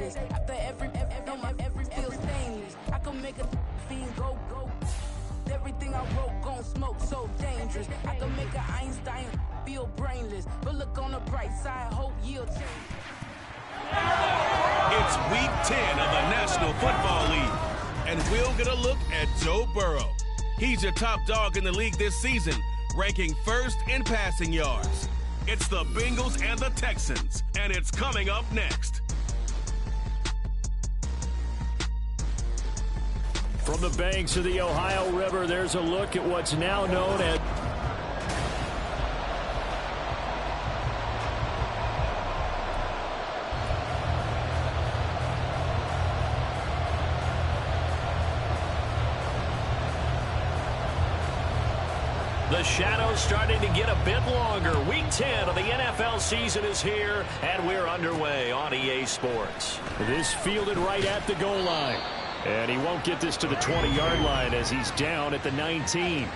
brainless. After every feel stainless. I can make a fiend go. Everything I wrote gon' smoke, so dangerous. I can make an Einstein feel brainless. But look on the bright side, hope yield change. It's week 10 of the National Football League, and we'll get a look at Joe Burrow. He's your top dog in the league this season, ranking first in passing yards. It's the Bengals and the Texans, and it's coming up next. From the banks of the Ohio River, there's a look at what's now known as the shadows starting to get a bit longer. Week 10 of the NFL season is here, and we're underway on EA Sports. This fielded right at the goal line. And he won't get this to the 20-yard line as he's down at the 19.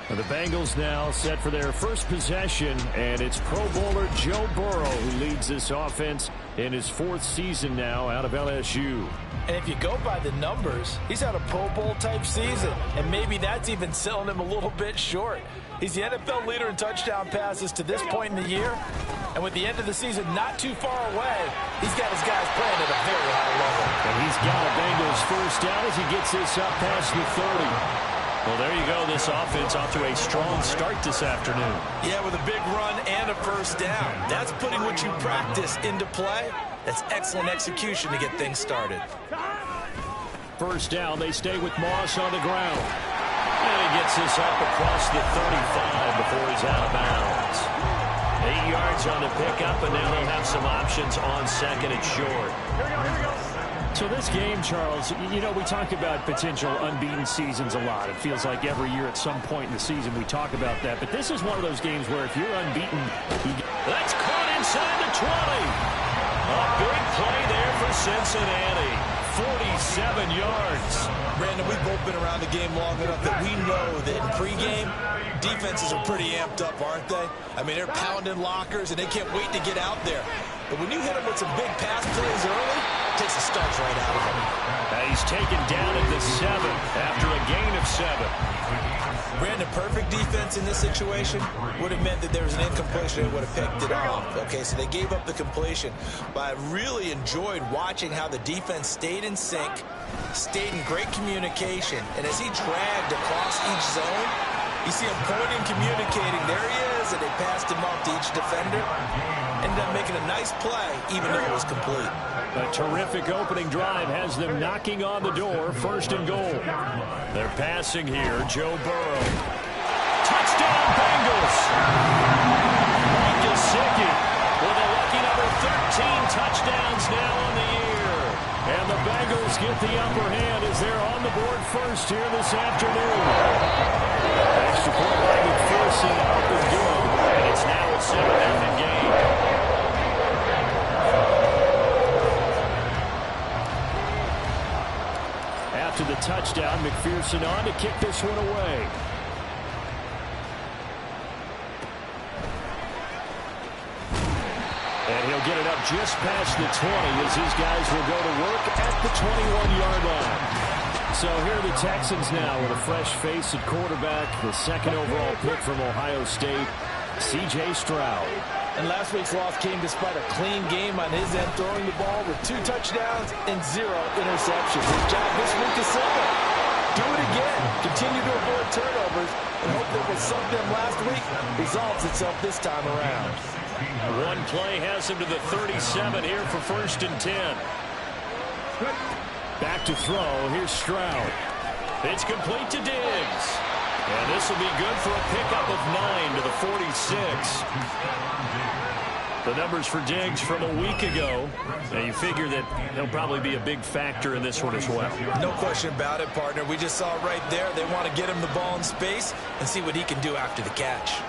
The Bengals now set for their first possession, and it's Pro Bowler Joe Burrow who leads this offense in his fourth season now out of LSU. And if you go by the numbers, he's had a Pro Bowl-type season, and maybe that's even selling him a little bit short. He's the NFL leader in touchdown passes to this point in the year, and with the end of the season not too far away, he's got his guys playing at a very high level. And he's got a Bengals first down as he gets this up past the 30. Well, there you go. This offense off to a strong start this afternoon. Yeah, with a big run and a first down. That's putting what you practice into play. That's excellent execution to get things started. First down, they stay with Moss on the ground. And he gets this up across the 35 before he's out of bounds. 8 yards on the pickup, and now they'll have some options on second and short. So this game, Charles, you know, we talk about potential unbeaten seasons a lot. It feels like every year at some point in the season we talk about that. But this is one of those games where if you're unbeaten, that's caught inside the 20. A big play there for Cincinnati. 47 yards. Brandon, we've both been around the game long enough that we know that in pregame, defenses are pretty amped up, aren't they? I mean, they're pounding lockers, and they can't wait to get out there. But when you hit them with some big pass plays early, it takes the starch right out of them. He's taken down at the 7 after a gain of 7. Brandon, perfect defense in this situation would have meant that there was an incompletion and would have picked it off. Okay, so they gave up the completion. But I really enjoyed watching how the defense stayed in sync, stayed in great communication, and as he dragged across each zone, you see him pointing, communicating. There he is, and they passed him off to each defender. Ended up making a nice play, even though it was complete. A terrific opening drive has them knocking on the door, first and goal. They're passing here, Joe Burrow. Touchdown, Bengals! Mike Gesicki with a lucky number 13 touchdowns now on the year. And the Bengals get the upper hand as they're on the board first here this afternoon. Extra point by McPherson, up and good. And it's now a 7-0 game. After the touchdown, McPherson on to kick this one away. And he'll get it up just past the 20 as his guys will go to work at the 21-yard line. So here are the Texans now with a fresh face at quarterback, the second overall pick from Ohio State, C.J. Stroud. And last week's loss came despite a clean game on his end, throwing the ball with 2 touchdowns and 0 interceptions. His job this week is simple. Do it again. Continue to avoid turnovers and hope that what sucked them last week resolves itself this time around. One play has him to the 37 here for first and 10. Back to throw. Here's Stroud. It's complete to Diggs. And this will be good for a pickup of 9 to the 46. The numbers for Diggs from a week ago. Now you figure that he'll probably be a big factor in this one as well. No question about it, partner. We just saw right there. They want to get him the ball in space and see what he can do after the catch.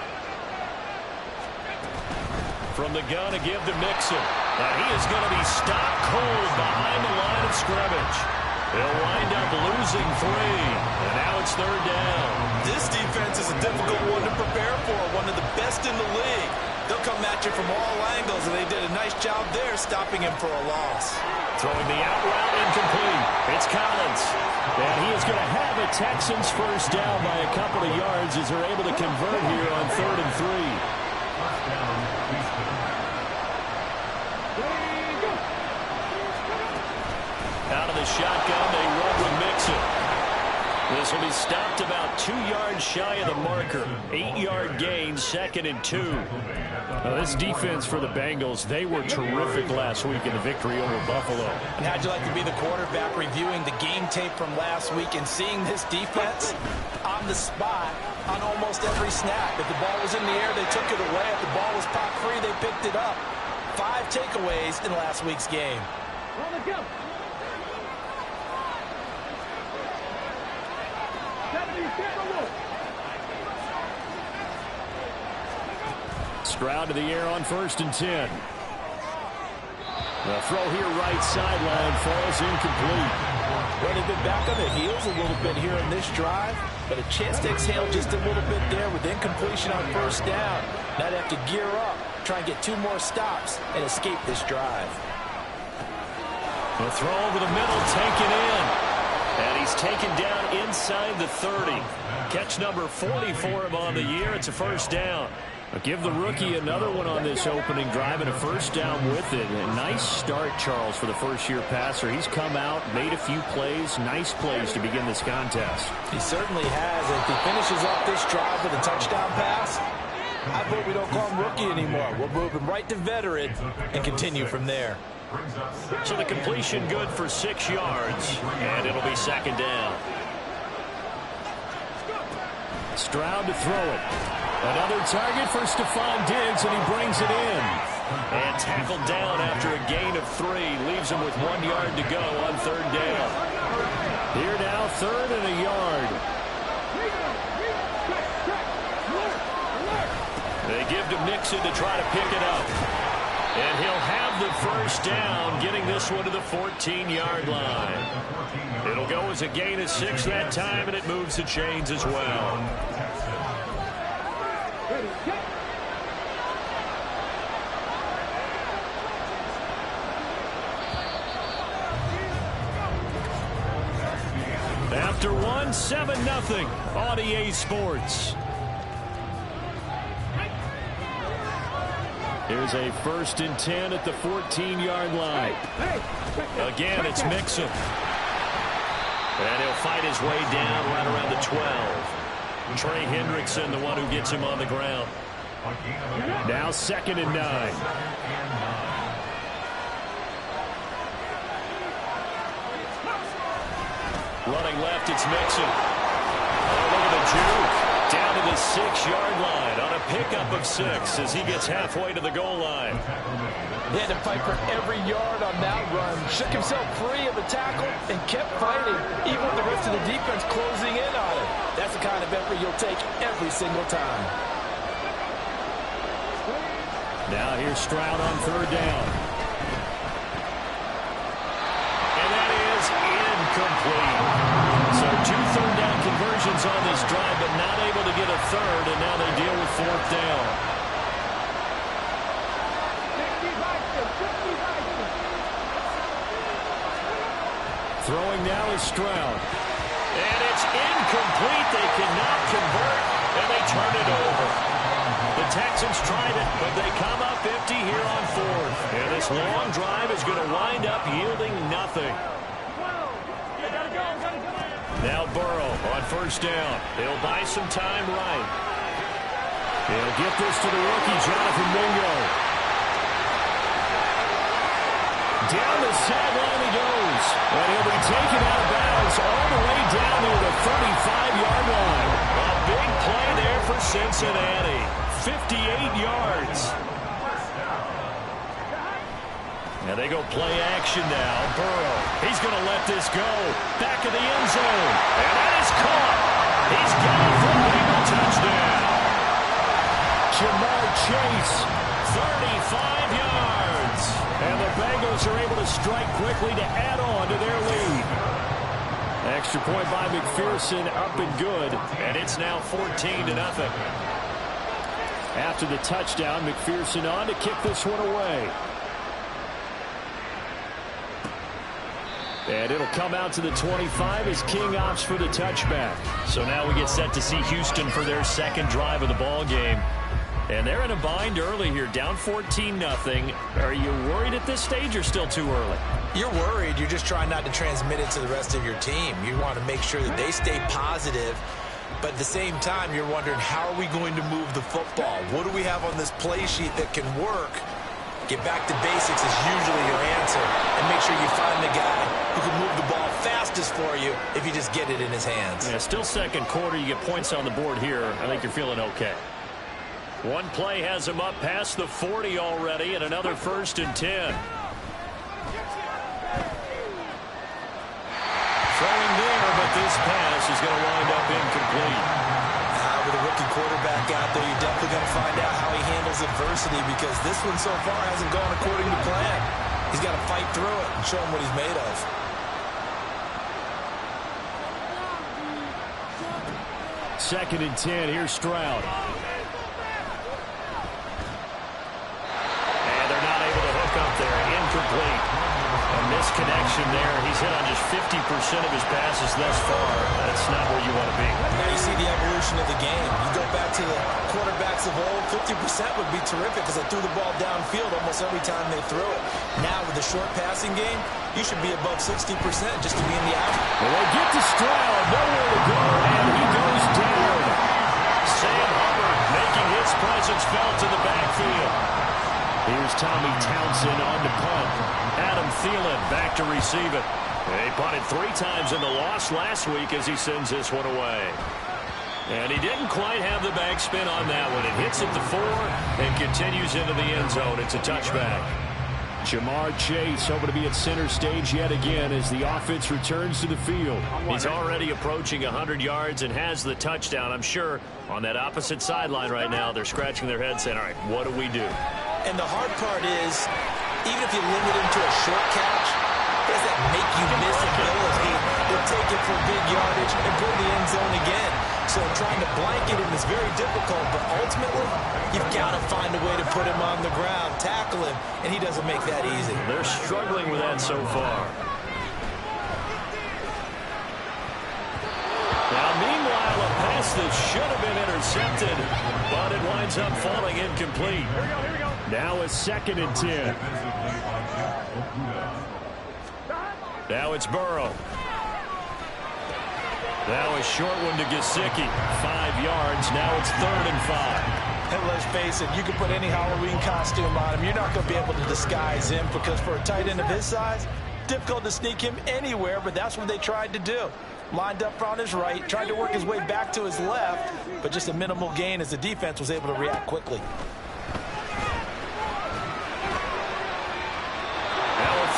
From the gun to give to Mixon. Now he is going to be stopped cold behind the line of scrimmage. They'll wind up losing 3. And now it's third down. This defense is a difficult one to prepare for. One of the best in the league. They'll come at you from all angles, and they did a nice job there stopping him for a loss. Throwing the out route incomplete. It's Collins. And he is going to have a Texans first down by a couple of yards as they're able to convert here on 3rd and 3. Out of the shotgun, they run with Mixon. This will be stopped about 2 yards shy of the marker. 8-yard gain, 2nd and 2. This defense for the Bengals, they were terrific last week in the victory over Buffalo. And how'd you like to be the quarterback reviewing the game tape from last week and seeing this defense on the spot on almost every snap? If the ball was in the air, they took it away. If the ball was pop free, they picked it up. 5 takeaways in last week's game. Stroud to the air on 1st and 10. The throw here right sideline falls incomplete. Well, they've been back on their heels a little bit here in this drive, but a chance to exhale just a little bit there with incompletion on 1st down. Now they have to gear up, try and get 2 more stops and escape this drive. The throw over the middle, taken in. And he's taken down inside the 30. Catch number 40 for him on the year. It's a first down. I'll give the rookie another one on this opening drive and a first down with it. A nice start, Charles, for the first-year passer. He's come out, made a few plays, nice plays to begin this contest. He certainly has. If he finishes up this drive with a touchdown pass, I vote we don't call him rookie anymore. We'll move him right to veteran and continue from there. So the completion good for 6 yards, and it'll be 2nd down. Stroud to throw it. Another target for Stephon Diggs, and he brings it in. And tackled down after a gain of 3. Leaves him with 1 yard to go on 3rd down. Here now, 3rd and a yard. They give to Mixon to try to pick it up. And he'll have the first down, getting this one to the 14-yard line. It'll go as a gain of 6 that time, and it moves the chains as well. After 1, 7-0 on EA Sports. Here's a 1st and 10 at the 14-yard line. Again, it's Mixon. And he'll fight his way down right around the 12. Trey Hendrickson, the one who gets him on the ground. Now 2nd and 9. Running left, it's Mixon. Oh, look at the juke. Down to the 6-yard line on a pickup of 6 as he gets halfway to the goal line. He had to fight for every yard on that run. Shook himself free of the tackle and kept fighting, even with the rest of the defense closing in on it. That's the kind of effort you'll take every single time. Now here's Stroud on 3rd down. And that is incomplete. So 2 third down conversions on this drive, but not able to get a 3rd, and now they deal with 4th down. Throwing now is Stroud. And it's incomplete. They cannot convert, and they turn it over. The Texans tried it, but they come up empty here on 4th. And this long drive is going to wind up yielding nothing. Now Burrow on 1st down. He'll buy some time right. He'll get this to the rookie, Jonathan Mingo. Down the sideline he goes. And he'll be taken out of bounds all the way down near the 35-yard line. A big play there for Cincinnati. 58 yards. And they go play action now. Burrow, he's going to let this go. Back of the end zone. And that is caught. He's got it for a Bengal touchdown. Jamar Chase, 35 yards. And the Bengals are able to strike quickly to add on to their lead. Extra point by McPherson, up and good. And it's now 14-0. After the touchdown, McPherson on to kick this one away. And it'll come out to the 25 as King opts for the touchback. So now we get set to see Houston for their second drive of the ball game. And they're in a bind early here, down 14-0. Are you worried at this stage or still too early? You're worried. You're just trying not to transmit it to the rest of your team. You want to make sure that they stay positive. But at the same time, you're wondering, how are we going to move the football? What do we have on this play sheet that can work? Get back to basics is usually your answer. And make sure you find the guy who can move the ball fastest for you if you just get it in his hands. Yeah, still second quarter. You get points on the board here. I think you're feeling okay. One play has him up past the 40 already, and another 1st and 10. Throwing there, but this pass is going to wind up incomplete. With a rookie quarterback out there, you're definitely going to find out how he handles adversity, because this one so far hasn't gone according to plan. He's got to fight through it and show him what he's made of. Second and 10, here's Stroud. And they're not able to hook up there. Incomplete. A misconnection there. He's hit on just 50% of his passes thus far. That's not where you want to be. Now you see the evolution of the game. You go back to the quarterbacks of old, 50% would be terrific because they threw the ball downfield almost every time they threw it. Now with the short passing game, you should be above 60% just to be in the action. Well, they get to Stroud, nowhere to go, and he goes down. Sam Hubbard making his presence felt in the backfield. Here's Tommy Townsend on the punt. Adam Thielen back to receive it. They punted 3 times in the loss last week as he sends this one away. And he didn't quite have the backspin on that one. It hits at the 4 and continues into the end zone. It's a touchback. Jamar Chase hoping to be at center stage yet again as the offense returns to the field. He's already approaching 100 yards and has the touchdown. I'm sure on that opposite sideline right now, they're scratching their heads saying, all right, what do we do? And the hard part is, even if you limit him to a short catch, does that make you miss ability to take it for big yardage and go to the end zone again? So trying to blanket him is very difficult, but ultimately, you've got to find a way to put him on the ground, tackle him, and he doesn't make that easy. They're struggling with that so far. Now, meanwhile, a pass that should have been intercepted, but it winds up falling incomplete. Now a 2nd and 10. Now it's Burrow. Now a short one to Gesicki. 5 yards. Now it's 3rd and 5. And let's face it, you can put any Halloween costume on him. You're not going to be able to disguise him, because for a tight end of his size, difficult to sneak him anywhere, but that's what they tried to do. Lined up on his right, tried to work his way back to his left, but just a minimal gain as the defense was able to react quickly.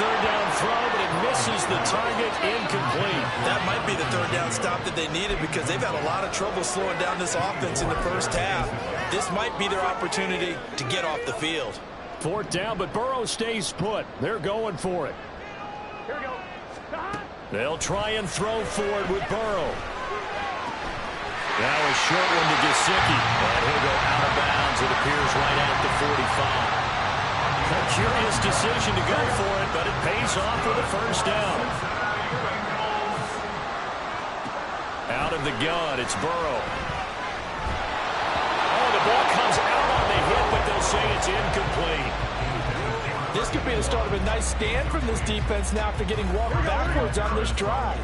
Third down throw, but it misses the target. Incomplete. That might be the third down stop that they needed, because they've had a lot of trouble slowing down this offense in the first half. This might be their opportunity to get off the field. 4th down, but Burrow stays put. They're going for it. Here we go. They'll try and throw forward with Burrow. Now a short one to Gesicki. And he'll go out of bounds. It appears right at the 45. A curious decision to go for it, but it pays off with a 1st down. Out of the gun, it's Burrow. Oh, the ball comes out on the hit, but they'll say it's incomplete. This could be the start of a nice stand from this defense now after getting walked backwards on this drive.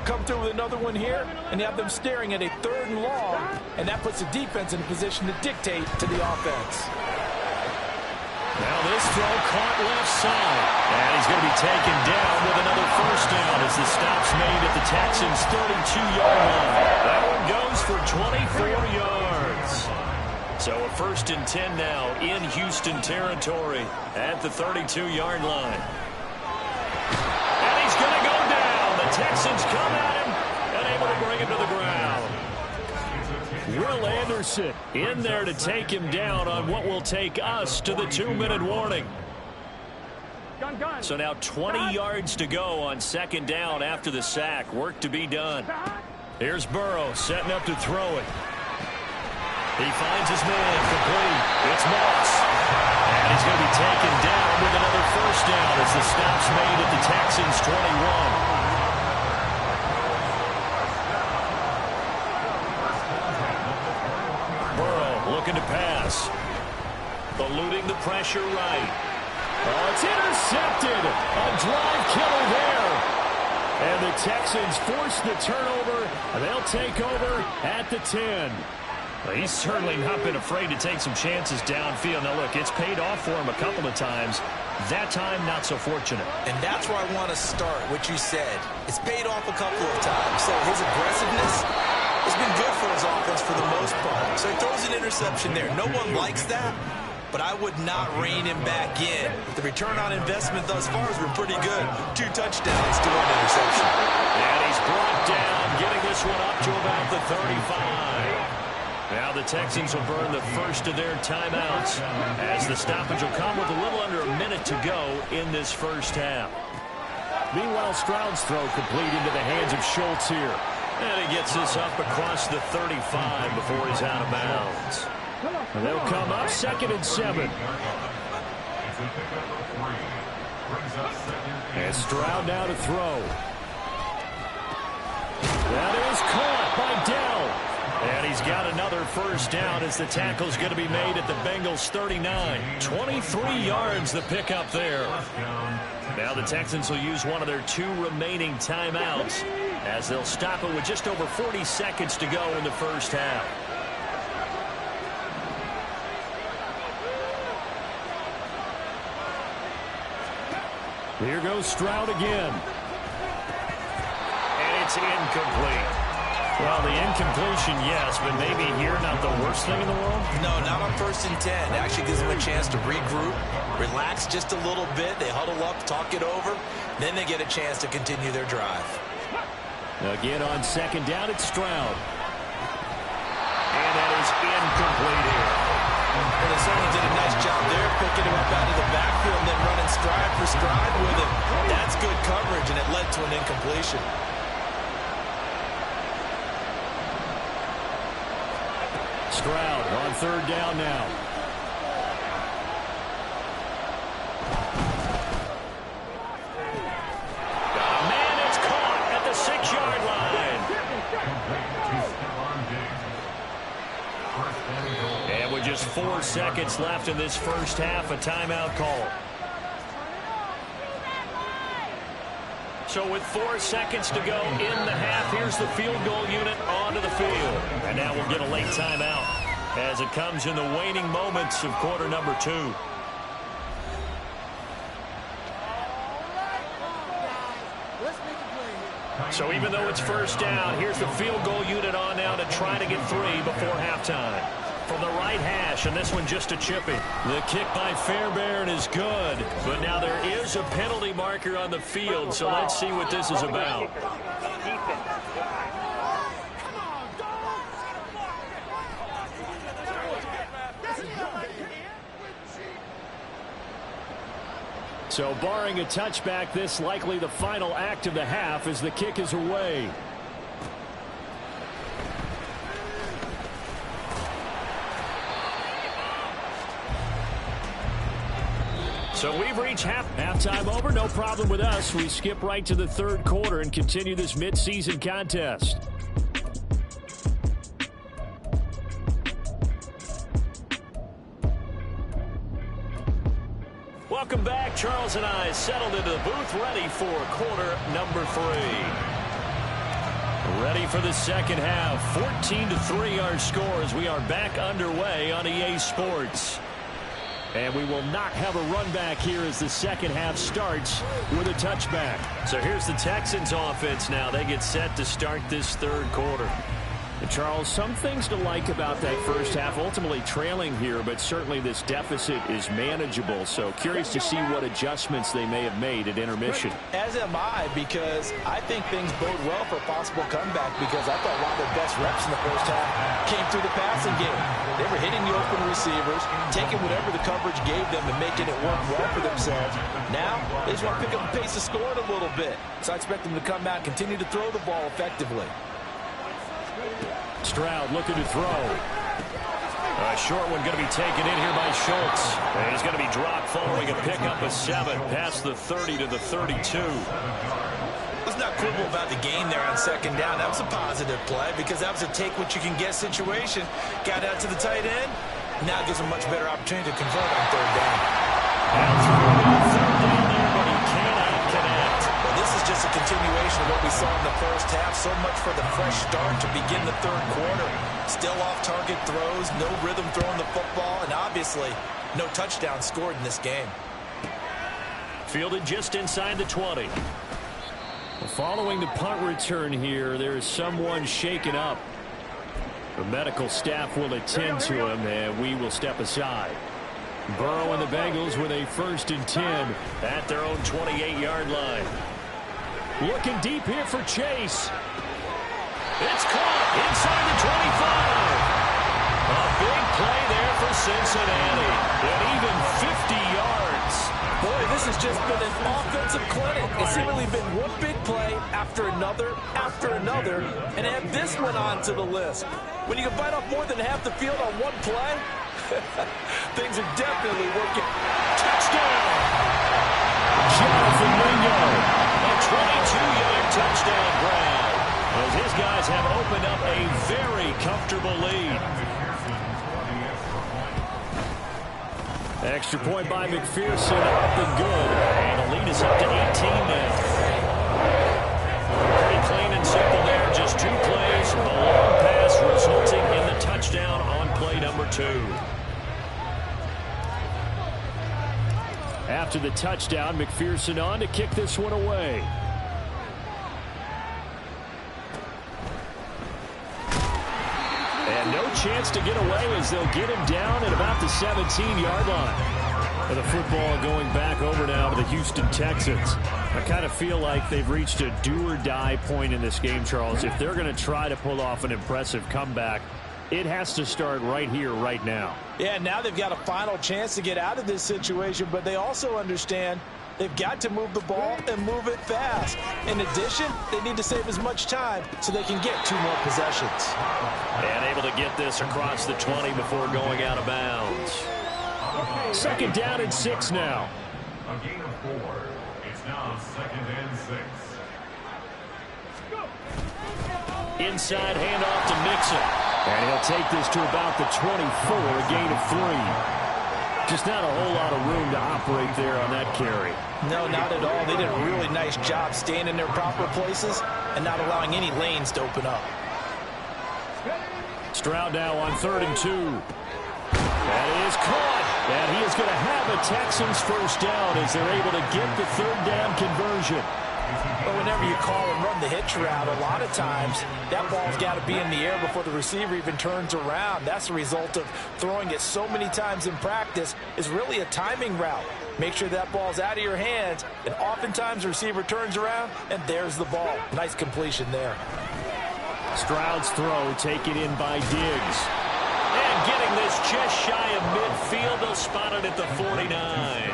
Come through with another one here, and you have them staring at a 3rd and long, and that puts the defense in a position to dictate to the offense. Now this throw caught left side. And he's going to be taken down with another 1st down as the stop's made at the Texans' 32-yard line. That one goes for 24 yards. So a 1st and 10 now in Houston territory at the 32-yard line. And he's going to go down. The Texans come at him and able to bring him to the ground. Will Anderson in there to take him down on what will take us to the 2-minute warning. So now 20 yards to go on 2nd down after the sack. Work to be done. Here's Burrow setting up to throw it. He finds his man complete. It's Moss. And he's going to be taken down with another 1st down as the stop's made at the Texans' 21. pressure right. Oh, it's intercepted. A drive killer there. And the Texans force the turnover, and they'll take over at the 10. Well, he's certainly not been afraid to take some chances downfield. Now, look, it's paid off for him a couple of times. That time, not so fortunate. And that's where I want to start, what you said. It's paid off a couple of times. So his aggressiveness has been good for his offense for the most part. So he throws an interception there. No one likes that, but I would not rein him back in. The return on investment thus far has been pretty good. 2 touchdowns to 1 interception. And he's brought down, getting this one up to about the 35. Now the Texans will burn the first of their timeouts as the stoppage will come with a little under a minute to go in this first half. Meanwhile, Stroud's throw complete into the hands of Schultz here. And he gets this up across the 35 before he's out of bounds. And they'll come up 2nd and 7. And Stroud now to throw. That is caught by Dell. And he's got another first down as the tackle's going to be made at the Bengals 39. 23 yards the pickup there. Now the Texans will use one of their 2 remaining timeouts as they'll stop it with just over 40 seconds to go in the first half. Here goes Stroud again. And it's incomplete. Well, the incompletion, yes, but maybe here not the worst thing in the world? No, not on 1st and 10. It actually gives them a chance to regroup, relax just a little bit. They huddle up, talk it over. Then they get a chance to continue their drive. Again on 2nd down, it's Stroud. And that is incomplete here. Well, they certainly did a nice job there, picking him up out of the backfield and then running stride for stride with him. That's good coverage, and it led to an incompletion. Stroud on 3rd down now. Oh, man, it's caught at the 6-yard line. And with just 4 seconds left in this first half, a timeout call. So with 4 seconds to go in the half, here's the field goal unit onto the field. And now we'll get a late timeout as it comes in the waning moments of quarter number 2. So even though it's first down, here's the field goal unit on now to try to get 3 before halftime. From the right hash, and this one just a chipping. The kick by Fairbairn is good, but now there is a penalty marker on the field, so let's see what this is about. So barring a touchback, this likely the final act of the half as the kick is away. So we've reached halftime over. No problem with us. We skip right to the 3rd quarter and continue this midseason contest. Welcome back. Charles and I settled into the booth, ready for quarter number 3. Ready for the second half. 14-3 our score as we are back underway on EA Sports. And we will not have a run back here as the second half starts with a touchback. So here's the Texans offense now. They get set to start this 3rd quarter. And Charles, some things to like about that first half. Ultimately trailing here, but certainly this deficit is manageable. So curious to see what adjustments they may have made at intermission. As am I, because I think things bode well for a possible comeback, because I thought one of their best reps in the first half came through the passing game. They were hitting the open receivers, taking whatever the coverage gave them and making it work well for themselves. Now, they just want to pick up the pace of scoring a little bit. So I expect them to come out and continue to throw the ball effectively. Stroud looking to throw. A short one going to be taken in here by Schultz. And he's going to be dropped following a pickup of 7 past the 30 to the 32. Let's not quibble about the game there on 2nd down. That was a positive play because that was a take-what-you-can-get situation. Got out to the tight end, Now it gives him a much better opportunity to convert on third down. And through third down there, but he cannot connect. Well, this is just a continuation of what we saw in the first half. So much for the fresh start to begin the third quarter. Still off-target throws, no rhythm throwing the football, and obviously no touchdown scored in this game. Fielded just inside the 20. Following the punt return here, there is someone shaken up. The medical staff will attend to him, and we will step aside. Burrow and the Bengals with a 1st and 10 at their own 28-yard line. Looking deep here for Chase. It's caught inside the 25. A big play there for Cincinnati. And even 50 yards. Boy, this has just been an offensive clinic. It's seemingly been one big play after another, and add this one on to the list. When you can bite off more than half the field on one play, things are definitely working. Touchdown! Jonathan Mingo, a 22-yard touchdown grab, as his guys have opened up a very comfortable lead. Extra point by McPherson, up and good, and the lead is up to 18 now. Pretty clean and simple there, just 2 plays, a long pass resulting in the touchdown on play number 2. After the touchdown, McPherson on to kick this one away. And no chance to get away as they'll get him down at about the 17-yard line. And the football going back over now to the Houston Texans. I kind of feel like they've reached a do-or-die point in this game, Charles. If they're going to try to pull off an impressive comeback, it has to start right here, right now. Yeah, now they've got a final chance to get out of this situation, but they also understand they've got to move the ball and move it fast. In addition, they need to save as much time so they can get 2 more possessions. And able to get this across the 20 before going out of bounds. 2nd down and 6 now. A gain of 4. It's now 2nd and 6. Inside handoff to Mixon. And he'll take this to about the 24, a gain of 3. Just not a whole lot of room to operate there on that carry. No, not at all. They did a really nice job staying in their proper places and not allowing any lanes to open up. Stroud now on 3rd and 2. That is caught. And he is going to have a Texans 1st down as they're able to get the 3rd down conversion. But whenever you call and run the hitch route, a lot of times that ball's got to be in the air before the receiver even turns around. That's the result of throwing it so many times in practice. Is really a timing route. Make sure that ball's out of your hands, and oftentimes the receiver turns around, and there's the ball. Nice completion there. Stroud's throw taken in by Diggs. And getting this just shy of midfield, they'll spot it at the 49.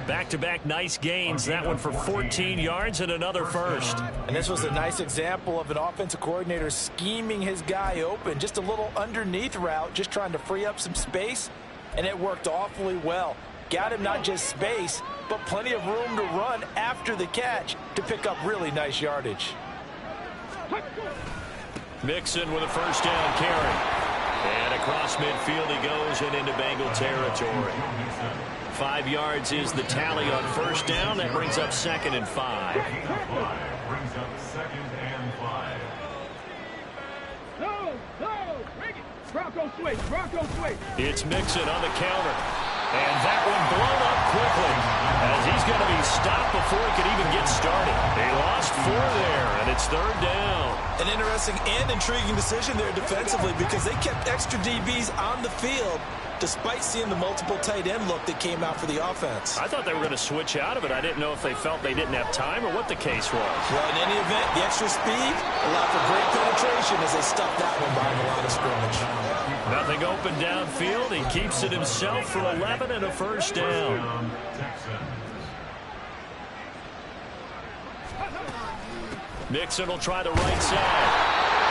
Back-to-back nice gains. That one for 14 yards and another 1st. And this was a nice example of an offensive coordinator scheming his guy open. Just a little underneath route, just trying to free up some space, and it worked awfully well. Got him not just space, but plenty of room to run after the catch to pick up really nice yardage. Mixon with a 1st down carry. And across midfield he goes and into Bengal territory. 5 yards is the tally on 1st down. That brings up 2nd and 5. Brings up 2nd and 5. Bronco switch. It's Mixon on the counter. And that one blown up quickly as he's going to be stopped before he could even get started. They lost 4 there, and it's 3rd down. An interesting and intriguing decision there defensively because they kept extra DBs on the field despite seeing the multiple tight end look that came out for the offense. I thought they were going to switch out of it. I didn't know if they felt they didn't have time or what the case was. Well, in any event, the extra speed allowed for great penetration as they stuffed that one behind the line of scrimmage. Nothing open downfield. He keeps it himself for 11 and a 1st down. Mixon will try the right side.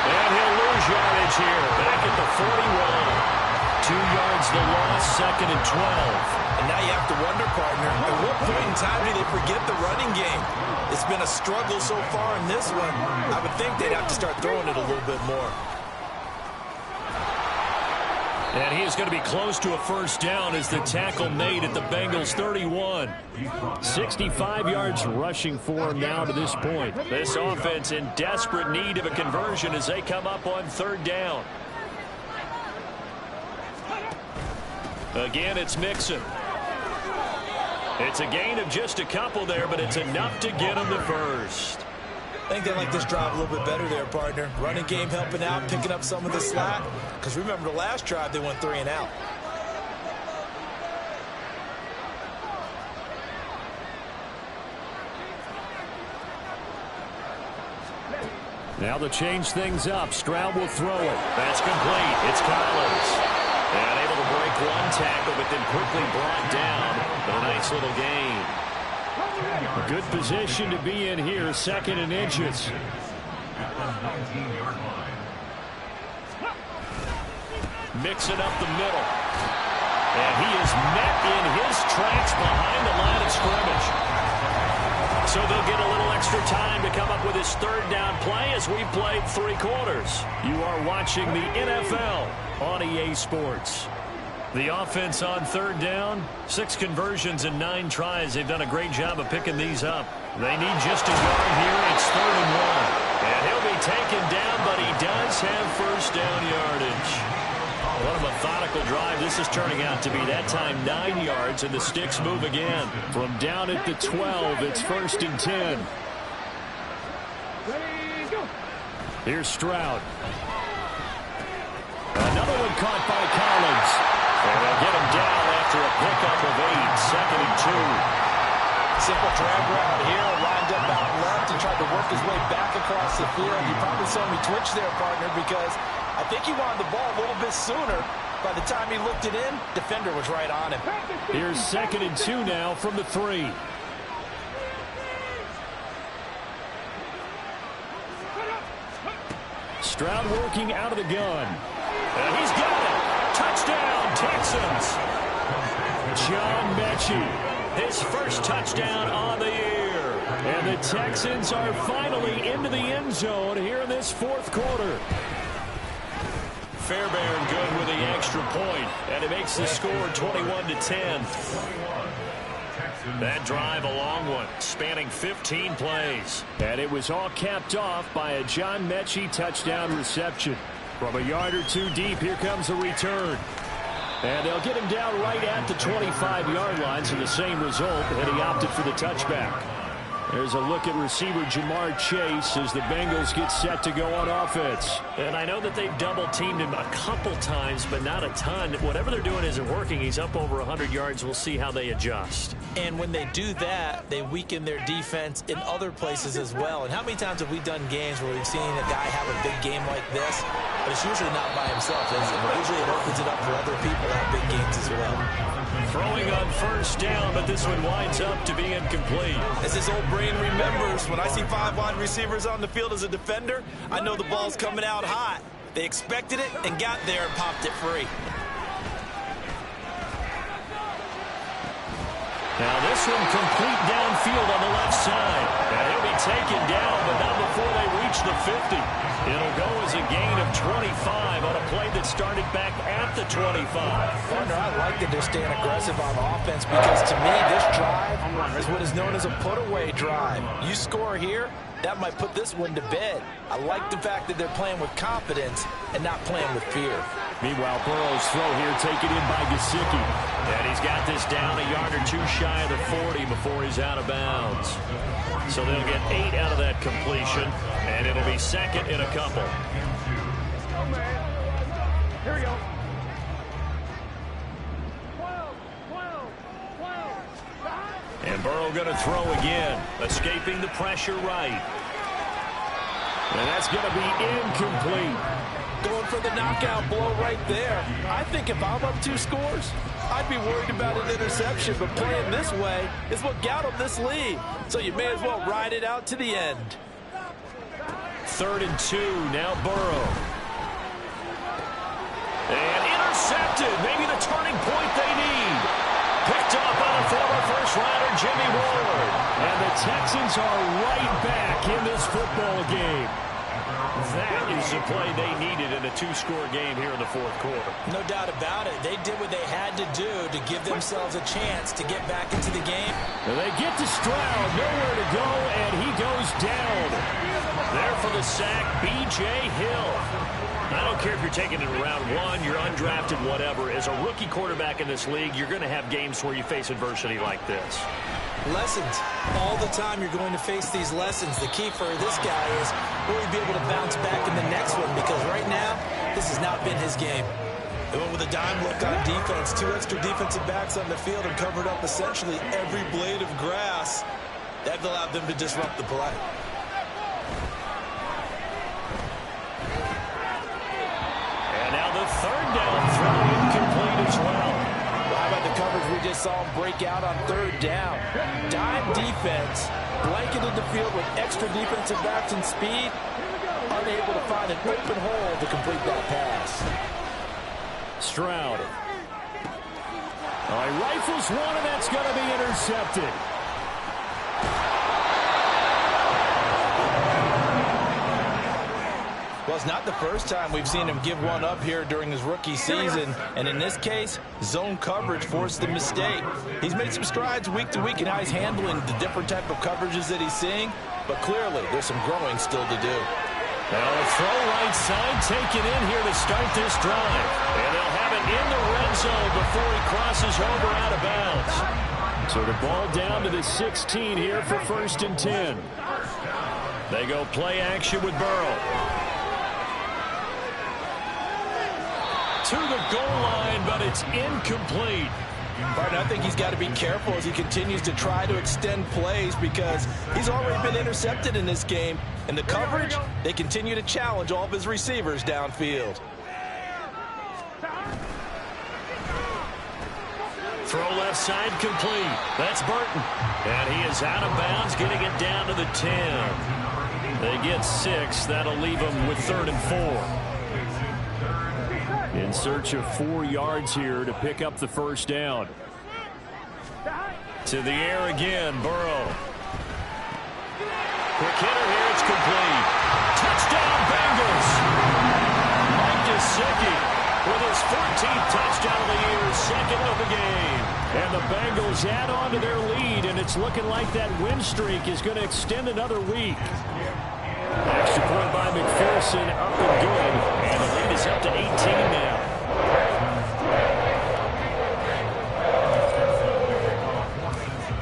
And he'll lose yardage here. Back at the 41. 2 yards the loss, 2nd and 12. And now you have to wonder, partner, at what point in time do they forget the running game? It's been a struggle so far in this one. I would think they'd have to start throwing it a little bit more. And he is going to be close to a first down as the tackle made at the Bengals 31. 65 yards rushing for him now to this point. This offense in desperate need of a conversion as they come up on third down. Again, it's Mixon. It's a gain of just a couple there, but it's enough to get them the first. I think they like this drive a little bit better there, partner. Running game helping out, picking up some of the slack. Because remember, the last drive, they went 3 and out. Now they'll change things up. Stroud will throw it. That's complete. It's Collins. And able to break one tackle, but then quickly brought down. But a nice little gain. A good position to be in here, 2nd and inches. Mixing up the middle. And he is met in his tracks behind the line of scrimmage. So they'll get a little extra time to come up with his third down play as we've played 3 quarters. You are watching the NFL on EA Sports. The offense on third down, 6 conversions and 9 tries. They've done a great job of picking these up. They need just a yard here. It's 3rd and 1. And he'll be taken down, but he does have first down yardage. What a methodical drive this is turning out to be. That time 9 yards, and the sticks move again. From down at the 12, it's 1st and 10. Here's Stroud. Another one caught by Collins. And they'll get him down after a pickup of 8, 2nd and 2. Simple drag route here, lined up out left and tried to work his way back across the field. You probably saw me twitch there, partner, because I think he wanted the ball a little bit sooner. By the time he looked it in, defender was right on him. Here's 2nd and 2 now from the 3. Stroud working out of the gun. And he's got it. Touchdown, Texans. John Mechie, his first touchdown on the year. And the Texans are finally into the end zone here in this 4th quarter. Fairbairn good with the extra point, and it makes the score 21-10. That drive a long one, spanning 15 plays. And it was all capped off by a John Mechie touchdown reception. From a yard or 2 deep, here comes the return. And they'll get him down right at the 25-yard line, so the same result, and he opted for the touchback. There's a look at receiver Jamar Chase as the Bengals get set to go on offense. And I know that they've double-teamed him a couple times, but not a ton. Whatever they're doing isn't working. He's up over 100 yards. We'll see how they adjust. And when they do that, they weaken their defense in other places as well. And how many times have we done games where we've seen a guy have a big game like this, but it's usually not by himself. Usually it opens it up for other people to have big games as well. Throwing on first down, but this one winds up to be incomplete. As his old brain remembers, when I see 5 wide receivers on the field as a defender, I know the ball's coming out hot. They expected it and got there and popped it free. Now this one complete downfield on the left side. And he'll be taken down, but not before they reach the 50. It'll go as a gain of 25 on a play that started back at the 25. Partner, I like that they're staying aggressive on offense because to me this drive is what is known as a put-away drive. You score here, that might put this one to bed. I like the fact that they're playing with confidence and not playing with fear. Meanwhile, Burrow's throw here taken in by Gesicki. And he's got this down a yard or 2 shy of the 40 before he's out of bounds. So they'll get 8 out of that completion, and it'll be 2nd and a couple. Oh, man. Here we go. 12. And Burrow going to throw again, escaping the pressure right. And that's going to be incomplete. Going for the knockout blow right there. I think if I'm up 2 scores, I'd be worried about an interception, but playing this way is what got them this lead. So you may as well ride it out to the end. 3rd and 2, now Burrow. And intercepted, maybe the turning point they need. Picked up by the former first-rounder Jimmy Ward. And the Texans are right back in this football game. That is the play they needed in a two-score game here in the fourth quarter. No doubt about it. They did what they had to do to give themselves a chance to get back into the game. And they get to Stroud, nowhere to go, and he goes down. There for the sack, B.J. Hill. I don't care if you're taking it in round one, you're undrafted, whatever. As a rookie quarterback in this league, you're going to have games where you face adversity like this. Lessons. All the time you're going to face these lessons. The key for this guy is will he be able to bounce back in the next one, because right now, this has not been his game. They went with a dime look on defense. 2 extra defensive backs on the field and covered up essentially every blade of grass. That allowed them to disrupt the play. And now the third down throw incomplete as well. How about the coverage we just saw him break out on third down? Dime defense, blanketed the field with extra defensive backs and speed, unable to find an open hole to complete that pass. Stroud. All right, rifles one, and that's going to be intercepted. Well, it's not the first time we've seen him give one up here during his rookie season. And in this case, zone coverage forced the mistake. He's made some strides week to week in how he's handling the different type of coverages that he's seeing. But clearly, there's some growing still to do. Now a throw right side taken in here to start this drive. And they'll have it in the red zone before he crosses over out of bounds. So the ball down to the 16 here for 1st and 10. They go play action with Burrow. To the goal line, but it's incomplete. Martin, I think he's got to be careful as he continues to try to extend plays, because he's already been intercepted in this game. And the coverage, they continue to challenge all of his receivers downfield. Throw left side complete. That's Burton. And he is out of bounds, getting it down to the 10. They get 6. That'll leave them with 3rd and 4. In search of 4 yards here to pick up the first down. To the air again, Burrow. Quick hitter here, it's complete. Touchdown, Bengals. Mike Gesicki with his 14th touchdown of the year, 2nd of the game. And the Bengals add on to their lead, and it's looking like that win streak is going to extend another week. Extra point by McPherson, up and good. And the lead is up to 18 now.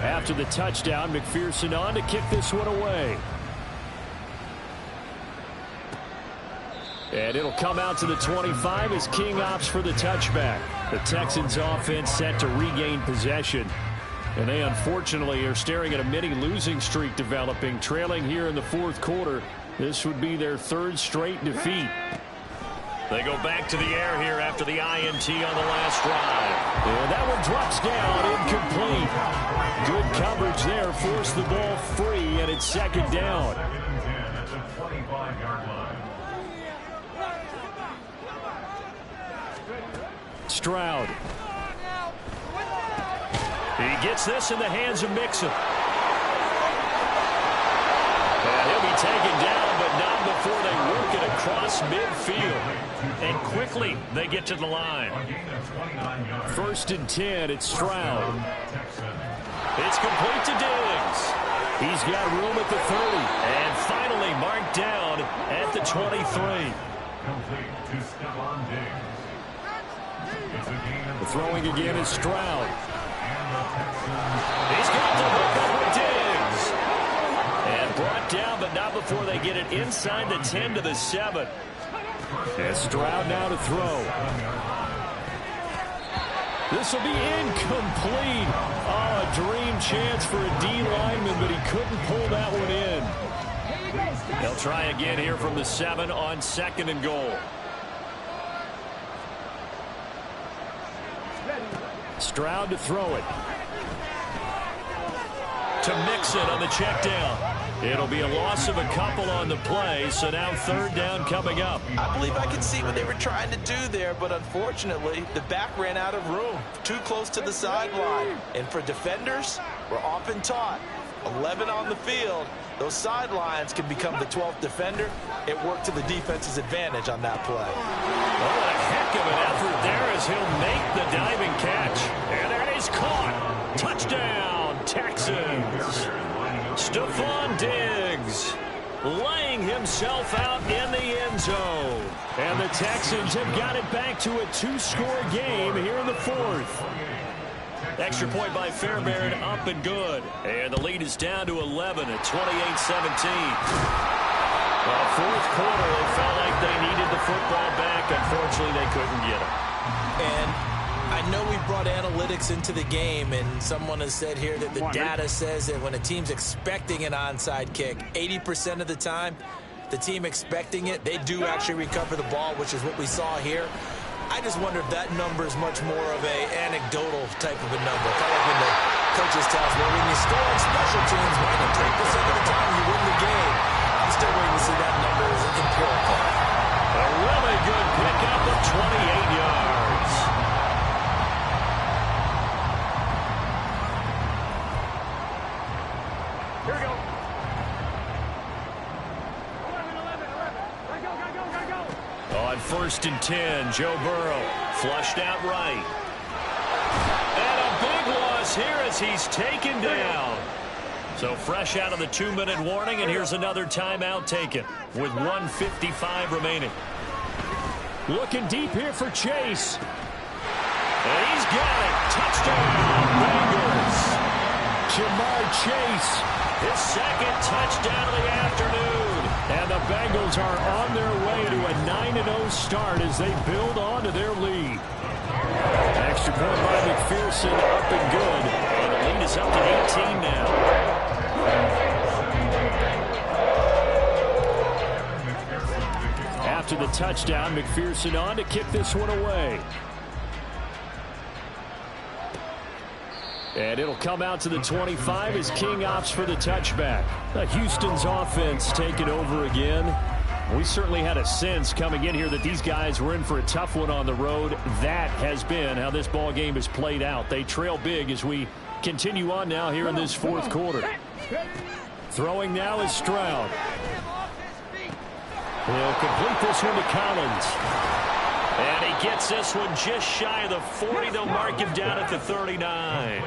After the touchdown, McPherson on to kick this one away. And it'll come out to the 25 as King opts for the touchback. The Texans offense set to regain possession. And they unfortunately are staring at a mini losing streak developing, trailing here in the 4th quarter. This would be their 3rd straight defeat. They go back to the air here after the INT on the last drive. And that one drops down, incomplete. Good coverage there, forced the ball free, and it's 2nd down. Stroud. He gets this in the hands of Mixon. And he'll be taken down, but not before they work it across midfield. And quickly, they get to the line. 1st and 10, it's Stroud. It's complete to Diggs. He's got room at the 30. And finally marked down at the 23. The throwing again is Stroud. He's got the hook up with Diggs. And brought down, but not before they get it inside the 10 to the 7. And Stroud now to throw. This will be incomplete. Oh, a dream chance for a D lineman, but he couldn't pull that one in. They'll try again here from the 7 on 2nd and goal. Stroud to throw it. To Mixon on the check down. It'll be a loss of a couple on the play, so now 3rd down coming up. I believe I can see what they were trying to do there, but unfortunately, the back ran out of room. Too close to the sideline. And for defenders, we're often taught 11 on the field, those sidelines can become the 12th defender. It worked to the defense's advantage on that play. Well, what a heck of an effort there as he'll make the diving catch. And that is caught. Touchdown, Texans. Stephon Diggs laying himself out in the end zone. And the Texans have got it back to a 2-score game here in the fourth. Extra point by Fairbairn, up and good. And the lead is down to 11 at 28-17. Well, fourth quarter, they felt like they needed the football back. Unfortunately, they couldn't get it. And I know we brought analytics into the game, and someone has said here that the data says that when a team's expecting an onside kick, 80% of the time, the team expecting it, they do actually recover the ball, which is what we saw here. I just wonder if that number is much more of a anecdotal type of a number. Kind of like when the coaches tell us, well, when you score on special teams, 93% of the time you win the game. I'm still waiting to see that number as empirical. A really good pickup of 28 yards. Here we go. 11. Go. On 1st and 10, Joe Burrow flushed out right. And a big loss here as he's taken down. So fresh out of the 2-minute warning, and here's another timeout taken with 1:55 remaining. Looking deep here for Chase. And he's got it. Touchdown, Bengals. Jamar Chase, his second touchdown of the afternoon. And the Bengals are on their way to a 9-0 start as they build on to their lead. Extra point by McPherson, up and good. And the lead is up to 18 now. After the touchdown, McPherson on to kick this one away. And it'll come out to the 25 as King opts for the touchback. Houston's offense taking over again. We certainly had a sense coming in here that these guys were in for a tough one on the road. That has been how this ball game has played out. They trail big as we continue on now here in this fourth quarter. Throwing now is Stroud. He'll complete this one to Collins. And he gets this one just shy of the 40. They'll mark him down at the 39.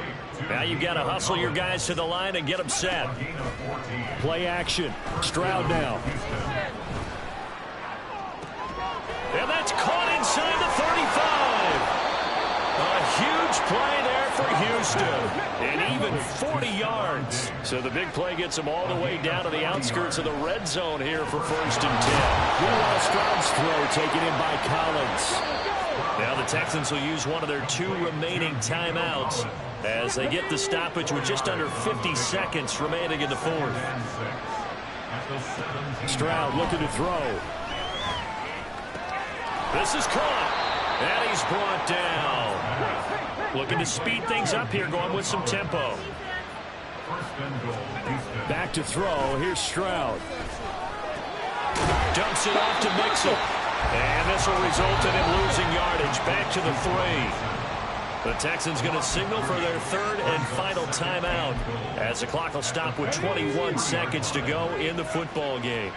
Now you've got to hustle your guys to the line and get them set. Play action. Stroud now. And that's caught inside the 35. A huge play there for Houston. And even 40 yards. So the big play gets them all the way down to the outskirts of the red zone here for 1st and 10. Meanwhile, Stroud's throw taken in by Collins. Now the Texans will use one of their 2 remaining timeouts as they get the stoppage with just under 50 seconds remaining in the fourth. Stroud looking to throw. This is caught. And he's brought down. Looking to speed things up here, going with some tempo. Back to throw. Here's Stroud. Dumps it off to Mixon. And this will result in him losing yardage. Back to the 3. The Texans going to signal for their 3rd and final timeout as the clock will stop with 21 seconds to go in the football game.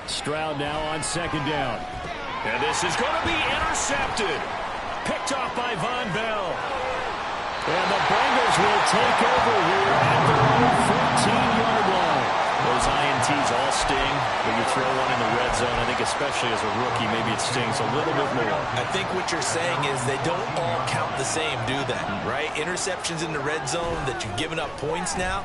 Stroud now on 2nd down. And this is going to be intercepted. Picked off by Von Bell. And the Bengals will take over here at their own 14-yard line. Those INTs all sting, but you throw one in the red zone. I think especially as a rookie, maybe it stings a little bit more. I think what you're saying is they don't all count the same, do they? Right? Interceptions in the red zone that you've given up points now,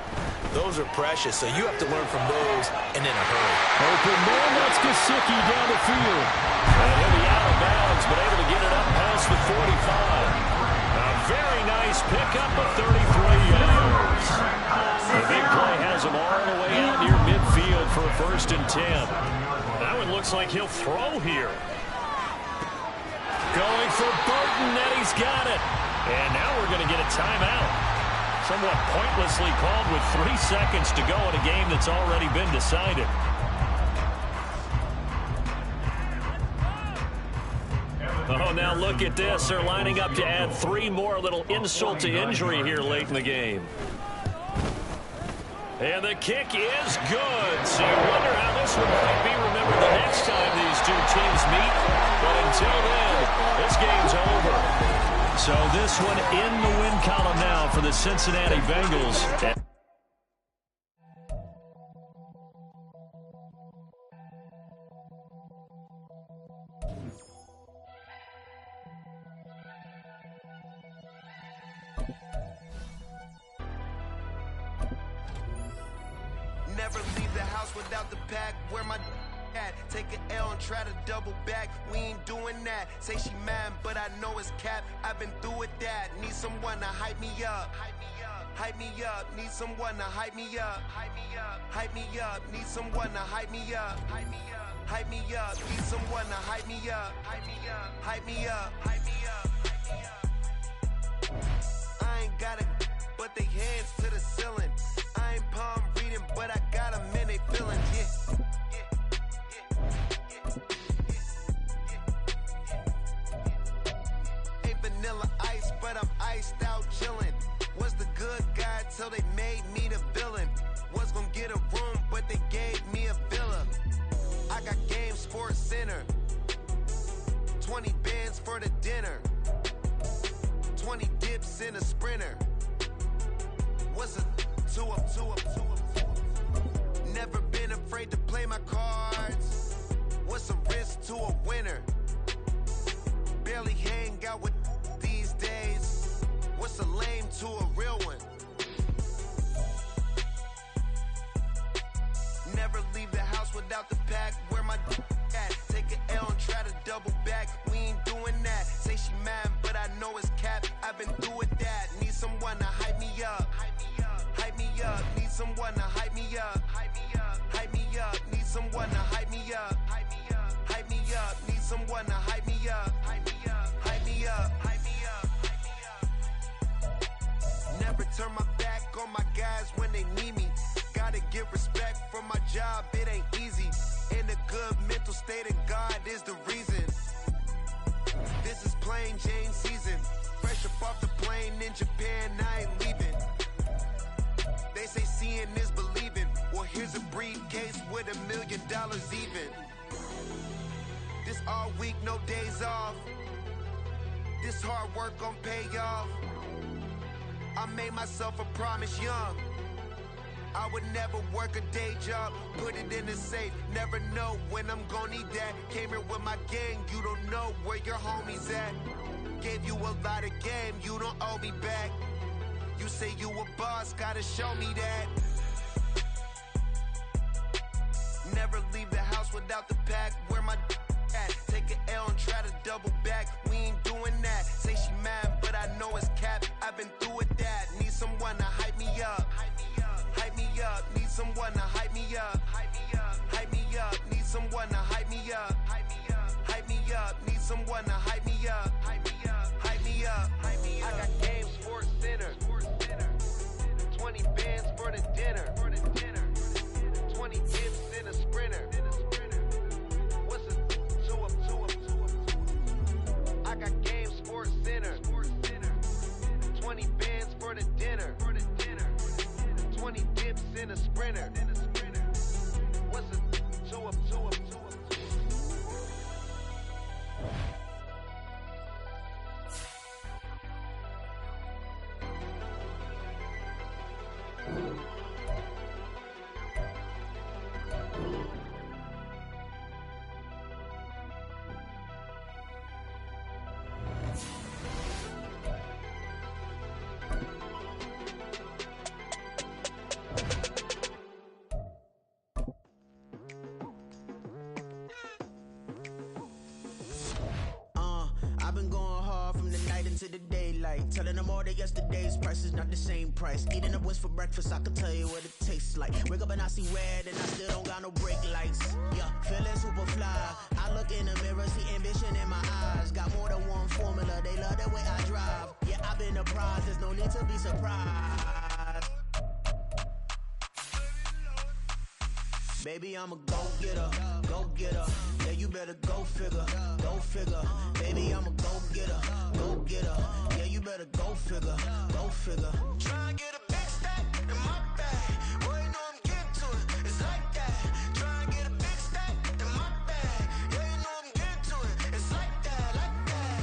those are precious. So you have to learn from those and in a hurry. Open man, that's Gesicki down the field. And he'll be out of bounds, but able to get it up past the 45. A very nice pickup of 33 yards. The big play has him all the way out near midfield for a 1st and 10. That one looks like he'll throw here. Going for Burton, and he's got it. And now we're going to get a timeout. Somewhat pointlessly called with 3 seconds to go in a game that's already been decided. Oh, and now look at this. They're lining up to add 3 more, a little insult to injury here late in the game. And the kick is good. So you wonder how this one might be remembered the next time these two teams meet. But until then, this game's over. So this one in the win column now for the Cincinnati Bengals. Never leave the house without the pack. Where my at? Take an L and try to double back. We ain't doing that. Say she mad, but I know it's cap. I've been through with that. Need someone to hype me up. Hype me up. Need someone to hype me up. Hype me up. Need someone to hype me up. Hype me up. Need someone to hype me up. Hype me up. I ain't got it, but they hands to the ceiling. I ain't palm reading, but I got them in they feelings, yeah. Ain't vanilla ice, but I'm iced out chillin'. Was the good guy till they made me the villain. Was gonna get a room, but they gave me a villa. I got Game Sports Center. 20 bands for the dinner. 20 dips in a sprinter. What's a 2 up? Never been afraid to play my cards. What's a risk to a winner? Barely hang out with these days. What's a lame to a real one? Never leave the house without the pack. Where my at? Take an L and try to double back. We ain't doing that. Say she mad, but I know it's cap. I've been through with that. Need someone to hype me up. Hype me up. Need someone to hype me up. Hype me up. Need someone to hype me up. Hype me up. Need someone to hype me up. Hype me up. Never turn my back on my guys when they need me. Gotta give respect for my job, it ain't easy. In a good mental state and God is the reason. This is plain Jane season. Fresh up off the plane in Japan, I ain't leaving. They say seeing is believing. Well, here's a briefcase with $1 million even. This all week, no days off. This hard work gon' pay off. I made myself a promise young. I would never work a day job, put it in the safe. Never know when I'm gonna need that. Came here with my gang, you don't know where your homies at. Gave you a lot of game, you don't owe me back. You say you a boss, gotta show me that. Never leave the house without the pack. Where my at? Take an L and try to double back. We ain't doing that. Say she mad, but I know it's cap. I've been through with that. Need someone to hype me up. Hype me up. Need someone to hype me up. Hype me up. Need someone to hype me up. Hype me up. Need someone to hype me up. Hype me up. I got Game Sports Center. 20 bands for the dinner. 20 dips in a sprinter. What's a 2 up? I got Game Sports Center. 20 bands for the dinner. 20 dips in a sprinter. What's a 2 up? I've been going hard from the night into the daylight, telling them all that yesterday's price is not the same price. Eating up wings for breakfast, I can tell you what it tastes like. Wake up and I see red and I still don't got no brake lights. Yeah, feeling super fly. I look in the mirror, see ambition in my eyes. Got more than one formula, they love the way I drive. Yeah, I've been a prize, there's no need to be surprised. Baby, I'm a go-getter, go-getter. Yeah, you better go figure, go figure. Baby, I'm a go-getter, go-getter. Yeah, you better go figure, go figure. Try and get a big stack in my bag. Boy, you know I'm getting to it. It's like that. Try and get a big stack in my bag. Yeah, you know I'm getting to it. It's like that, like that.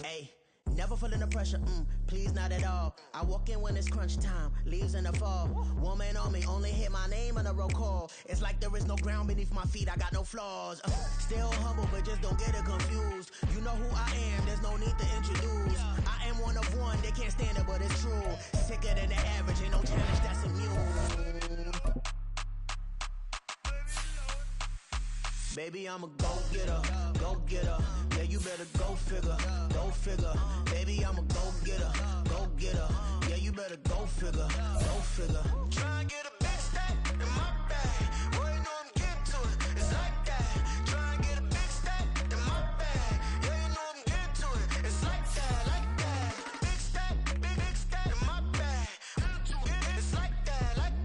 Hey, never feeling the pressure, please not at all. I walk in when it's crunch time, leaves in the fall. Woman on me, only hit my name on a roll call. It's like there is no ground beneath my feet, I got no flaws. Still humble, but just don't get it confused. You know who I am, there's no need to introduce. I am one of one, they can't stand it, but it's true. Sicker than the average, ain't no challenge that's immune. Baby, I'm a go-getter, go-getter. Yeah, you better go figure, go figure. Baby, I'm a go-getter, go-getter. Yeah, you better go figure, go figure. Try and get a big stack in my bag. Boy, you know I'm getting to it. It's like that. Try and get a big stack in my bag. Yeah, you know I'm getting to it. It's like that, like that. Big stack, big stack in my bag. It's like that, like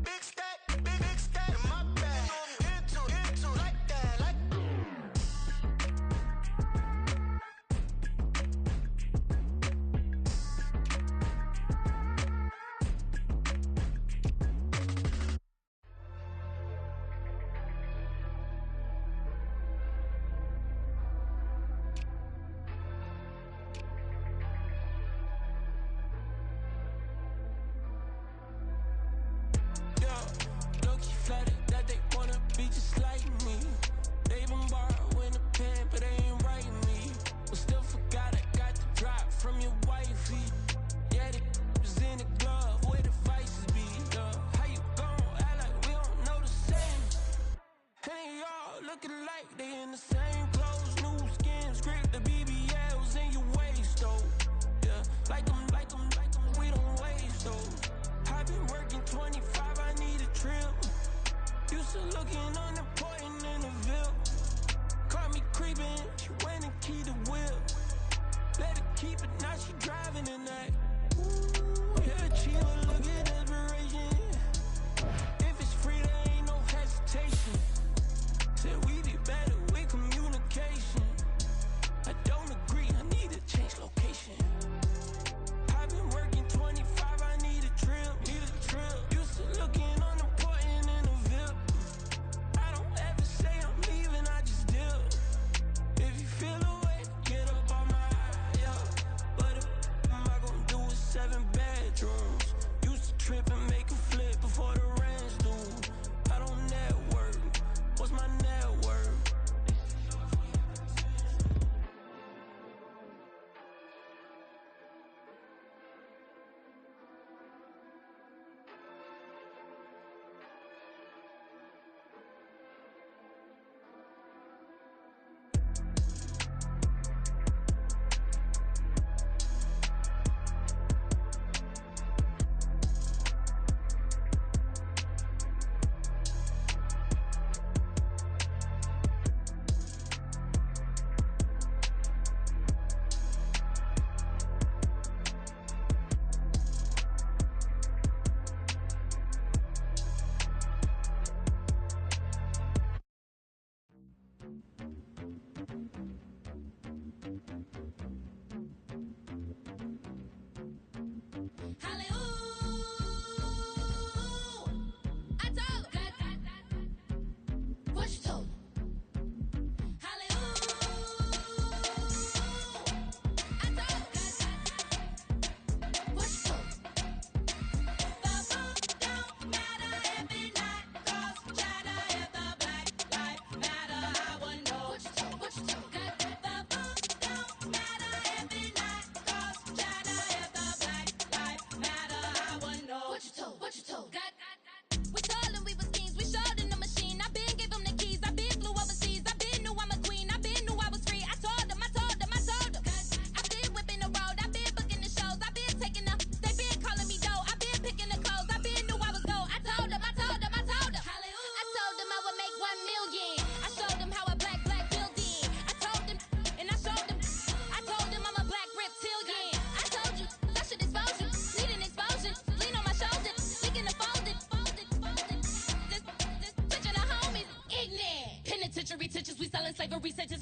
big stack in my bag. You know I'm getting to it, like that, like. Low-key flattered that they wanna be just like me. They been borrowing a pen, but they ain't writing me. But still forgot I got the drop from your wifey. Yeah, the was in the glove, where the vices be. How you gon' act like we don't know the same? Hey, y'all looking like they in the same clothes, new skins, grip the BBLs in your waist, though. Yeah, like them, we don't waste, though. I've been working 25, I need a trip. Used to looking unimportant in the Ville. Caught me creeping, she went and keyed the whip. Let her keep it, now she driving in that. Ooh, yeah, Chiva, look at desperation. If it's free, there ain't no hesitation. Said we be better with communication. I don't agree, I need to change location. I've been working 25, I need a trip, Used to looking unimportant in the VIP. I don't ever say I'm leaving, I just dip. If you feel away, get up on my, yeah. But if am I gonna do with 7 bedrooms?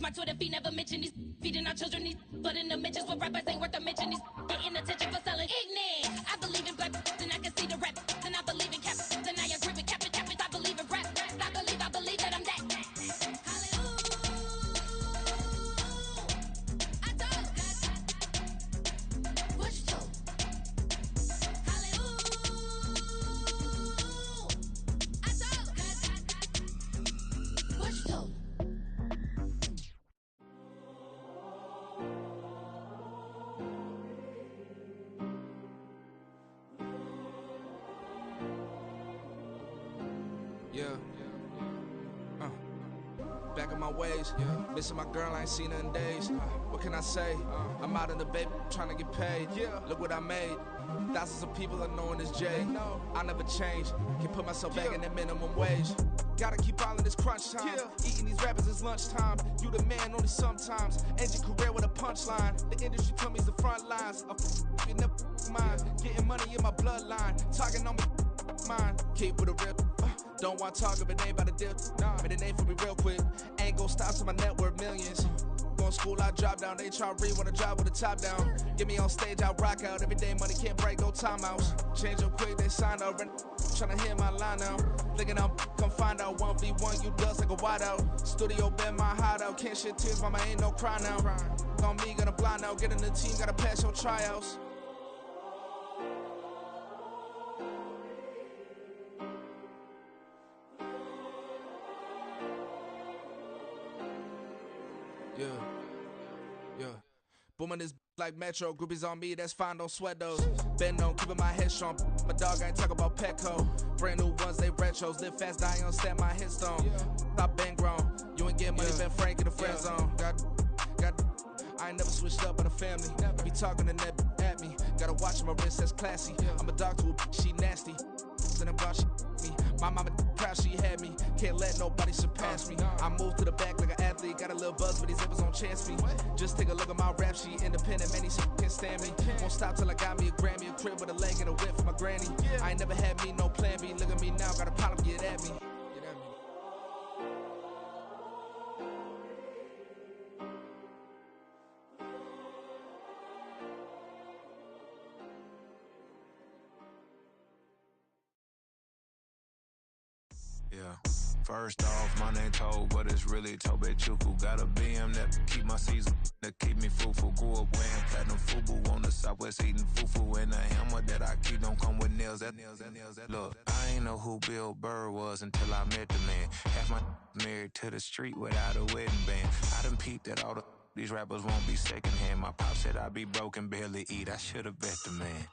my Twitter feed, never mention these. Feeding our children these. But in the mentions with rappers ain't worth a mention these. Getting attention for selling ignorant. I believe in black, then I can see the rap. Then I believe in cap, then I agree with cap. I believe in rap. I believe that I'm that. Back in my ways, missing my girl, I ain't seen her in days. What can I say? I'm out in the baby, trying to get paid. Look what I made. Thousands of people are knowing this Jay. I never change. Can put myself back in that minimum wage. Gotta keep all in this crunch time. Eating these rappers is lunchtime. You the man only sometimes. End your career with a punchline. The industry told me it's the front lines. You never mind. Getting money in my bloodline. Talking on me, mine. Keep with a real. Don't want to talk if it ain't about a deal. Made a name for me real quick. Ain't gon' stop till my net worth millions. Going to school, I drop down. They try to read when I drive with the top down. Get me on stage, I rock out. Every day money can't break, no timeouts. Change up quick, they signed up. Tryna hear my line now. Thinking I'm come find out 1v1, you dust like a wideout. Studio been my hideout. Can't shed tears, mama ain't no cry now. On me, gonna blind out. Get in the team, gotta pass your tryouts. Booming this like Metro, groupies on me, that's fine, don't sweat those. Bend on, keeping my head strong. My dog ain't talking about Petco. Brand new ones, they retros. Live fast, die on set, my headstone. Stop been grown. You ain't getting money, Ben Frank in the friend zone. I ain't never switched up on the family. Be talking to that at me. Gotta watch my wrist, that's classy. I'm a dog to a she nasty. Then I'm gone, she me. My mama proud she had me. Can't let nobody surpass me. I moved to the back like an athlete. Got a little buzz, but these zippers don't chance me. Just take a look at my rap sheet. Independent, man, these can't stand me. Won't stop till I got me a Grammy, a crib with a leg and a whip for my granny. I ain't never had me no plan B. Look at me now, got a problem, get at me. First off, my name Toad, but it's really Tobe Chuku. Got a BM that keep my season, that keep me fruitful. Grew up wearing platinum FUBU on the Southwest, eating fufu. And the hammer that I keep don't come with nails. Look, I ain't know who Bill Burr was until I met the man. Half my married to the street without a wedding band. I done peeped at all these rappers won't be secondhand. My pop said I'd be broke and barely eat. I should've bet the man.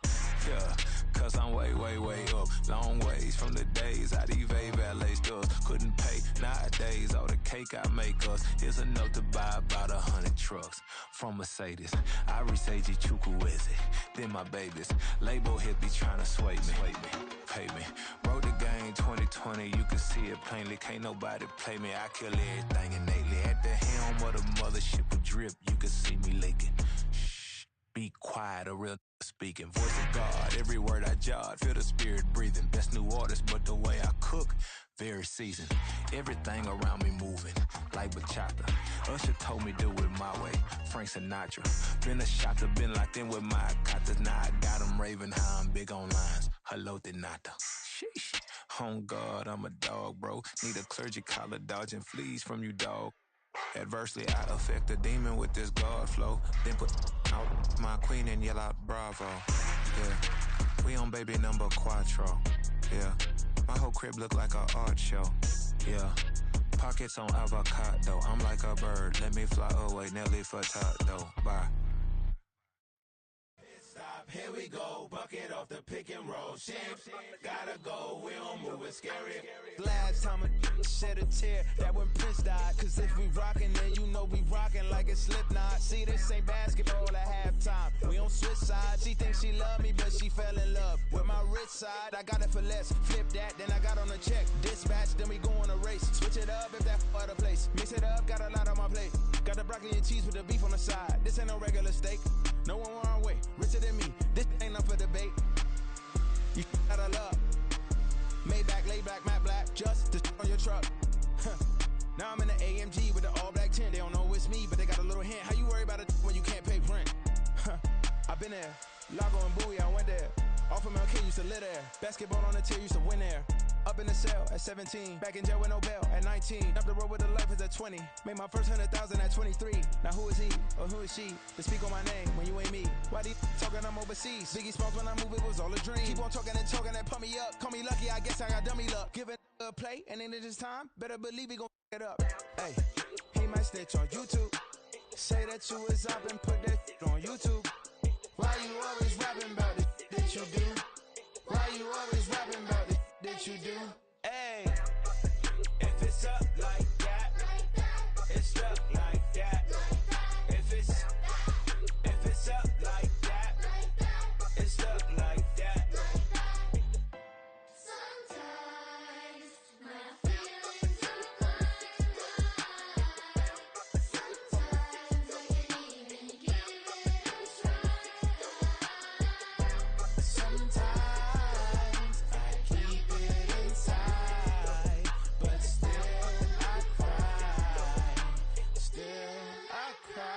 Yeah, cause I'm way up, long ways from the days I eBay valet stores couldn't pay. Nowadays, all the cake I make us is enough to buy about 100 trucks from Mercedes. I resage Chukwueze, then my babies. Label hit be trying to sway me, pay me. Wrote the game 2020, you can see it plainly. Can't nobody play me, I kill everything innately. At the helm of the mothership with drip, you can see me leaking. Shh, be quiet, a real speaking. Voice of God, every word I jot, feel the spirit breathing. Best new artist, but the way I cook, very seasoned. Everything around me moving, like bachata. Usher told me do it my way, Frank Sinatra. Been a shotter, been locked in with my katas. Now I got them raving how I'm big on lines. Hello, Denata. Sheesh. On God, I'm a dog, bro. Need a clergy collar, dodging fleas from you, dog. Adversely, I affect a demon with this God flow. Then put out my queen and yell out bravo. Yeah, we on baby number quattro. Yeah, my whole crib look like a art show. Yeah, pockets on avocado. I'm like a bird, let me fly away. Nelly Furtado, bye. Stop, here we go, bucket off the pick and roll. Shit, gotta go, we don't move, it's scary. Last time a shed a tear, that when Prince died. Cause if we rockin', then you know we rockin' like a Slipknot. See, this ain't basketball at halftime. We on switch sides. She thinks she love me, but she fell in love with my rich side. I got it for less. Flip that, then I got on a check. Dispatch, then we go on a race. Switch it up if that other place. Mix it up, got a lot on my plate. Got the broccoli and cheese with the beef on the side. This ain't no regular steak. No one wrong way, richer than me. This ain't up for debate. You out of love. Maybach, laid back, matte black, just to on your truck. Now I'm in the AMG with the all black tint. They don't know it's me. there. Lago and Bowie, I went there. Off of MLK, used to live there. Basketball on the tier, used to win there. Up in the cell at 17. Back in jail with no bail at 19. Up the road with the life is at 20. Made my first 100,000 at 23. Now who is he or who is she to speak on my name when you ain't me? Why they talking I'm overseas? Biggie Smalls when I move, it was all a dream. Keep on talking and pump me up. Call me lucky, I guess I got dummy luck. Give it a play, and then it's time. Better believe he gon' it up. Hey, he might snitch on YouTube. Say that you was up and put that on YouTube. Why you always rapping about it that you do? Why you always rapping about it that you do? Hey, if it's up like that, it's up like that. If it's up like that, it's up like that. Sometimes my feelings are blind. Sometimes I can't even give it a try. Sometimes I keep it inside, but still I cry. Still I cry.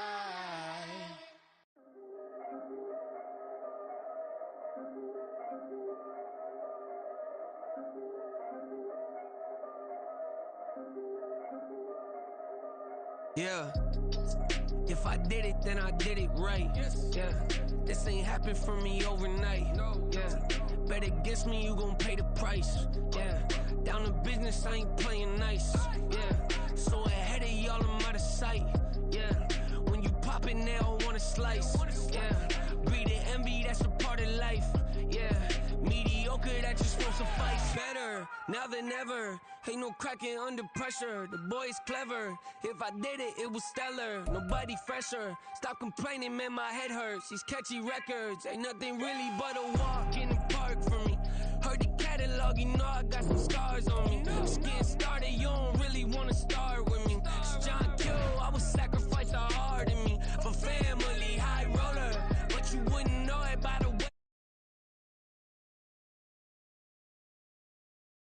Yeah. If I did it, then I did it right. Yeah. This ain't happened for me overnight. Yeah. Bet against me, you gon' pay the price. Yeah. Down to business, I ain't playing nice. Yeah. So ahead of y'all, I'm out of sight. Yeah. When you pop it, they all wanna slice. Yeah. Greed and envy, that's a part of life. Yeah. Mediocre, that just won't suffice. Better now than ever. Ain't no cracking under pressure. The boy is clever. If I did it, it was stellar. Nobody fresher. Stop complaining, man, my head hurts. These catchy records ain't nothing really but a walk in the park for me. Heard the catalog, you know I got some scars on me. Skin